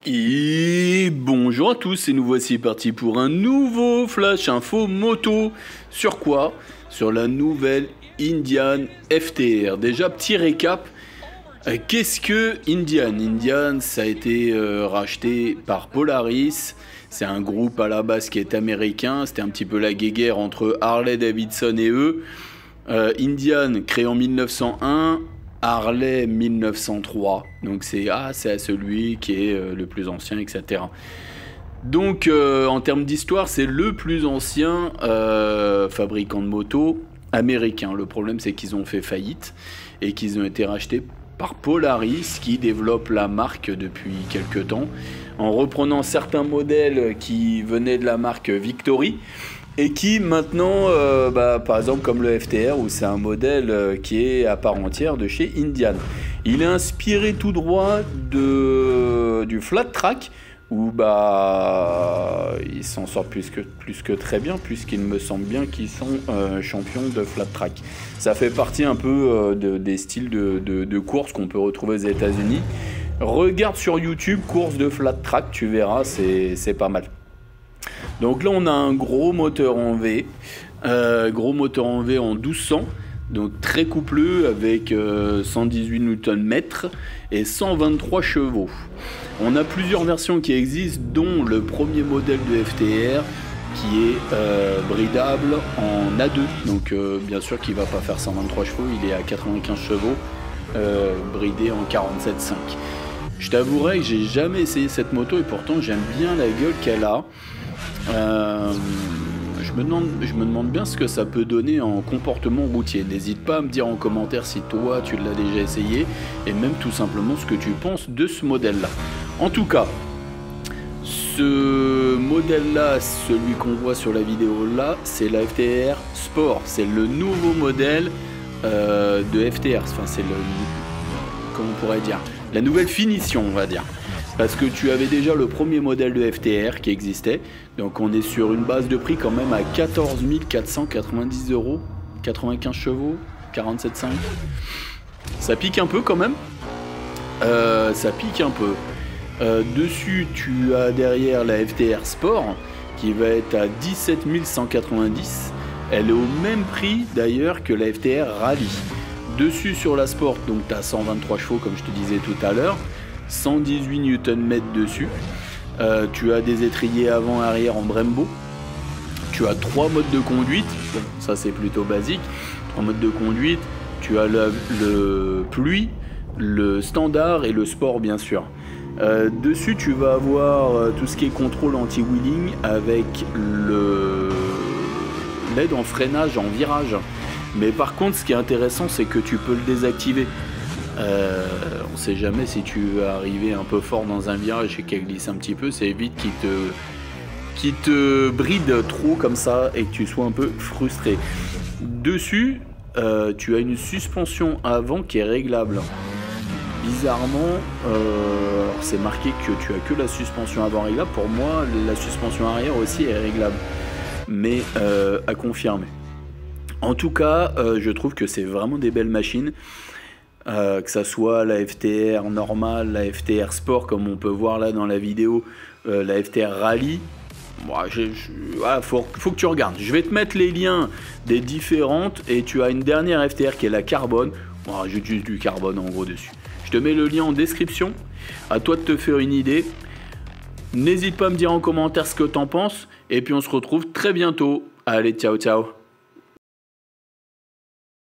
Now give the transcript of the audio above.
Et bonjour à tous, et nous voici partis pour un nouveau Flash Info Moto. Sur quoi? Sur la nouvelle Indian FTR. Déjà, petit récap. Qu'est-ce que Indian? Indian, ça a été racheté par Polaris. C'est un groupe à la base qui est américain. C'était un petit peu la guéguerre entre Harley Davidson et eux. Indian, créé en 1901. Harley 1903, donc c'est à celui qui est le plus ancien, etc. Donc en termes d'histoire, c'est le plus ancien fabricant de motos américain. Le problème, c'est qu'ils ont fait faillite et qu'ils ont été rachetés par Polaris, qui développe la marque depuis quelques temps, en reprenant certains modèles qui venaient de la marque Victory, et qui maintenant, par exemple comme le FTR, où c'est un modèle qui est à part entière de chez Indian. Il est inspiré tout droit du flat track, où il s'en sort plus que très bien, puisqu'il me semble bien qu'ils sont champions de flat track. Ça fait partie un peu des styles de course qu'on peut retrouver aux États-Unis. Regarde sur YouTube, course de flat track, tu verras, c'est pas mal. Donc là on a un gros moteur en V, en 1200, donc très coupleux avec 118 Nm et 123 chevaux. On a plusieurs versions qui existent, dont le premier modèle de FTR qui est bridable en A2, donc bien sûr qu'il ne va pas faire 123 chevaux, il est à 95 chevaux, bridé en 47,5. Je t'avouerai que j'ai jamais essayé cette moto et pourtant j'aime bien la gueule qu'elle a. Je me demande bien ce que ça peut donner en comportement routier. N'hésite pas à me dire en commentaire si toi tu l'as déjà essayé et même tout simplement ce que tu penses de ce modèle là. En tout cas, ce modèle là, celui qu'on voit sur la vidéo là, c'est la FTR Sport. C'est le nouveau modèle de FTR. Enfin, c'est comment on pourrait dire, la nouvelle finition, on va dire. Parce que tu avais déjà le premier modèle de FTR qui existait. Donc on est sur une base de prix quand même à 14 490 €, 95 chevaux, 47,5. Ça pique un peu quand même. Ça pique un peu. Dessus, tu as derrière la FTR Sport qui va être à 17 190. Elle est au même prix d'ailleurs que la FTR Rally. Dessus sur la Sport, donc tu as 123 chevaux comme je te disais tout à l'heure. 118 Nm dessus. Tu as des étriers avant-arrière en Brembo. Tu as 3 modes de conduite. Bon, ça c'est plutôt basique. 3 modes de conduite. Tu as le pluie, le standard et le sport bien sûr. Dessus tu vas avoir tout ce qui est contrôle anti-wheeling avec l'aide en freinage en virage. Mais par contre ce qui est intéressant c'est que tu peux le désactiver. On sait jamais si tu veux arriver un peu fort dans un virage et qu'elle glisse un petit peu, c'est vite qu'il te bride trop comme ça et que tu sois un peu frustré. Dessus, tu as une suspension avant qui est réglable. Bizarrement, c'est marqué que tu as que la suspension avant réglable. Pour moi, la suspension arrière aussi est réglable, mais à confirmer. En tout cas, je trouve que c'est vraiment des belles machines. Que ça soit la FTR normale, la FTR Sport comme on peut voir là dans la vidéo, la FTR Rally, faut que tu regardes. Je vais te mettre les liens des différentes et tu as une dernière FTR qui est la carbone. On rajoute juste du carbone en gros dessus. Je te mets le lien en description, à toi de te faire une idée. N'hésite pas à me dire en commentaire ce que t'en penses et puis on se retrouve très bientôt. Allez, ciao ciao.